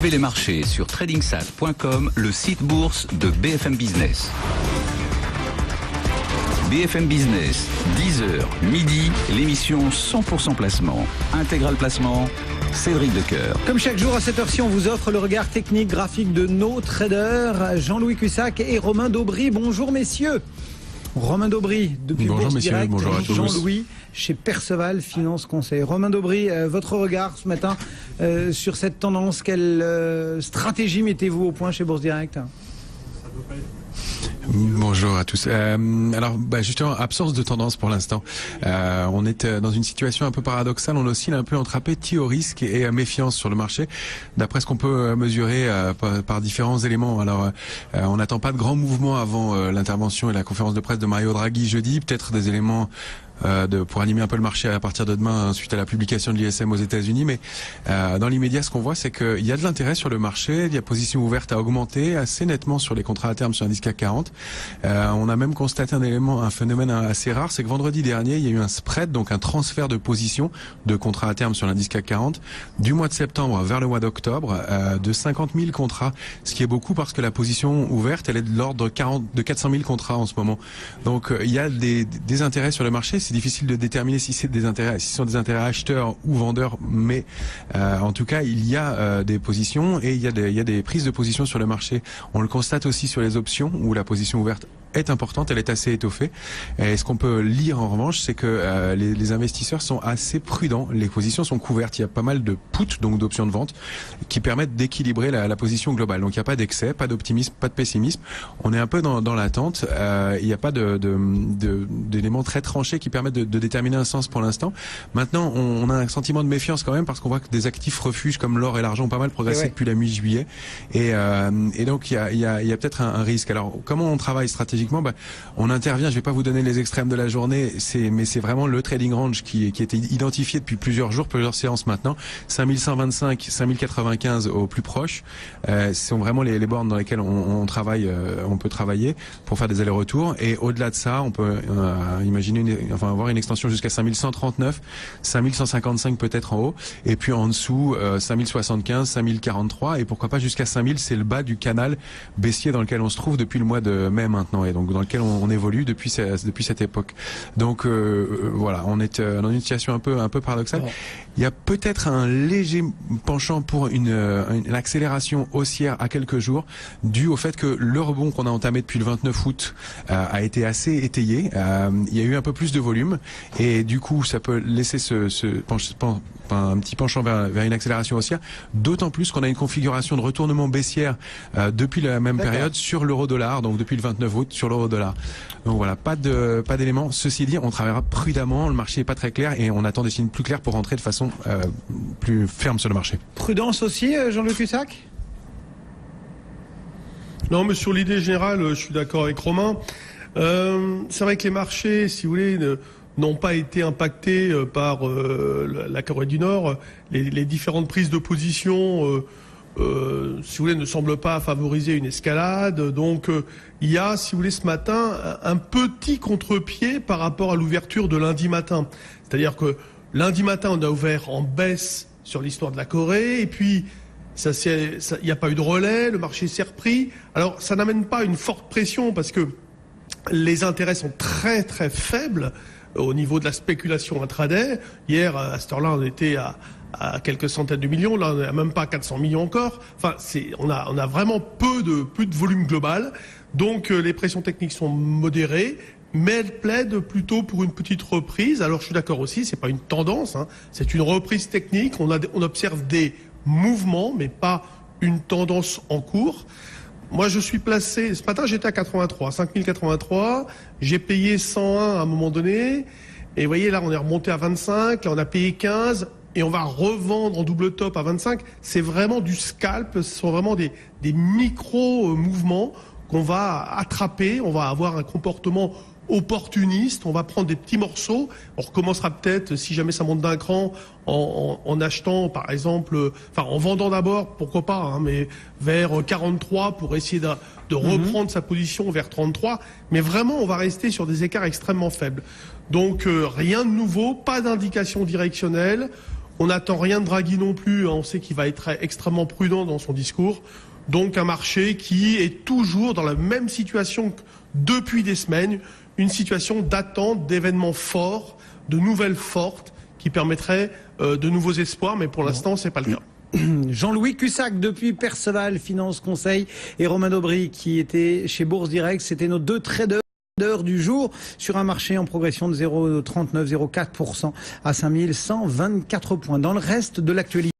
Suivez les marchés sur tradingsat.com, le site bourse de BFM Business. BFM Business, 10h, midi, l'émission 100% placement. Intégral placement, Cédric Decoeur. Comme chaque jour à cette heure-ci, on vous offre le regard technique graphique de nos traders, Jean-Louis Cussac et Romain Daubry. Bonjour messieurs. Romain Daubry, depuis Bonjour Bourse Direct, bonjour à tous. Jean-Louis, chez Perceval Finance Conseil. Romain Daubry, votre regard ce matin sur cette tendance, quelle stratégie mettez-vous au point chez Bourse Direct ? Bonjour à tous. Alors, justement, absence de tendance pour l'instant. On est dans une situation un peu paradoxale. On oscille un peu entre appétit au risque et méfiance sur le marché, d'après ce qu'on peut mesurer par différents éléments. Alors, on n'attend pas de grands mouvements avant l'intervention et la conférence de presse de Mario Draghi jeudi. Peut-être des éléments pour animer un peu le marché à partir de demain suite à la publication de l'ISM aux États-Unis, mais dans l'immédiat, ce qu'on voit, c'est qu'il y a de l'intérêt sur le marché. Il y a position ouverte à augmenter assez nettement sur les contrats à terme sur l'indice CAC 40. On a même constaté un phénomène assez rare, c'est que vendredi dernier, il y a eu un spread, donc un transfert de position de contrats à terme sur l'indice CAC 40 du mois de septembre vers le mois d'octobre de 50 000 contrats, ce qui est beaucoup parce que la position ouverte, elle est de l'ordre de 400 000 contrats en ce moment. Donc il y a des intérêts sur le marché. C'est difficile de déterminer si c'est si ce sont des intérêts acheteurs ou vendeurs, mais en tout cas, il y a des positions et il y a des prises de position sur le marché. On le constate aussi sur les options où la position ouverte est importante, elle est assez étoffée. Et ce qu'on peut lire en revanche, c'est que les investisseurs sont assez prudents. Les positions sont couvertes. Il y a pas mal de puts, donc d'options de vente, qui permettent d'équilibrer la position globale. Donc il n'y a pas d'excès, pas d'optimisme, pas de pessimisme. On est un peu dans l'attente. Il n'y a pas d'éléments très tranchés qui permettent de déterminer un sens pour l'instant. Maintenant, on a un sentiment de méfiance quand même parce qu'on voit que des actifs refuges comme l'or et l'argent ont pas mal progressé depuis la mi-juillet. Et donc il y a peut-être un risque. Alors comment on travaille stratégiquement? On intervient, je vais pas vous donner les extrêmes de la journée, mais c'est vraiment le trading range qui était identifié depuis plusieurs jours, plusieurs séances maintenant. 5125, 5095 au plus proche. Ce sont vraiment les bornes dans lesquelles on travaille, on peut travailler pour faire des allers-retours. Et au-delà de ça, on peut avoir une extension jusqu'à 5139, 5155 peut-être en haut, et puis en dessous 5075, 5043, et pourquoi pas jusqu'à 5000, c'est le bas du canal baissier dans lequel on se trouve depuis le mois de mai maintenant, et donc dans lequel on évolue depuis cette époque. Donc voilà, on est dans une situation un peu paradoxale. Il y a peut-être un léger penchant pour une accélération haussière à quelques jours, dû au fait que le rebond qu'on a entamé depuis le 29 août a été assez étayé. Il y a eu un peu plus de volume et du coup ça peut laisser un petit penchant vers une accélération haussière, d'autant plus qu'on a une configuration de retournement baissière depuis la même période sur l'euro-dollar, donc depuis le 29 août sur l'euro-dollar. Donc voilà, pas d'éléments. Ceci dit, on travaillera prudemment, le marché est pas très clair et on attend des signes plus clairs pour rentrer de façon plus ferme sur le marché. Prudence aussi, Jean-Louis Cussac ? Non, mais sur l'idée générale, je suis d'accord avec Romain. C'est vrai que les marchés, si vous voulez, n'ont pas été impactés par la Corée du Nord. Les différentes prises de position, si vous voulez, ne semblent pas favoriser une escalade. Donc, il y a, si vous voulez, ce matin, un petit contre-pied par rapport à l'ouverture de lundi matin. C'est-à-dire que lundi matin, on a ouvert en baisse sur l'histoire de la Corée, et puis il n'y a pas eu de relais, le marché s'est repris. Alors, ça n'amène pas une forte pression parce que les intérêts sont très très faibles au niveau de la spéculation intraday. Hier, à cette heure-là, on était à quelques centaines de millions. Là, on n'est même pas à 400 millions encore. Enfin, on a vraiment peu de volume global. Donc, les pressions techniques sont modérées, mais elles plaident plutôt pour une petite reprise. Alors, je suis d'accord aussi, c'est pas une tendance, hein, c'est une reprise technique. On observe des mouvements, mais pas une tendance en cours. Moi, je suis placé, ce matin, j'étais à 5083. J'ai payé 101 à un moment donné. Et vous voyez, là, on est remonté à 25. Là, on a payé 15. Et on va revendre en double top à 25. C'est vraiment du scalp. Ce sont vraiment des micro-mouvements qu'on va attraper. On va avoir un comportement opportuniste, on va prendre des petits morceaux, on recommencera peut-être, si jamais ça monte d'un cran, en achetant par exemple, en vendant d'abord, pourquoi pas, hein, mais vers 43 pour essayer de reprendre sa position vers 33, mais vraiment on va rester sur des écarts extrêmement faibles. Donc rien de nouveau, pas d'indication directionnelle, On n'attend rien de Draghi non plus. On sait qu'il va être extrêmement prudent dans son discours. Donc un marché qui est toujours dans la même situation que depuis des semaines, une situation d'attente d'événements forts, de nouvelles fortes qui permettraient de nouveaux espoirs, mais pour l'instant, c'est pas le cas. Jean-Louis Cussac depuis Perceval Finance Conseil et Romain Daubry qui était chez Bourse Direct. C'était nos deux traders du jour sur un marché en progression de 0,39-0,4% à 5124 points. Dans le reste de l'actualité.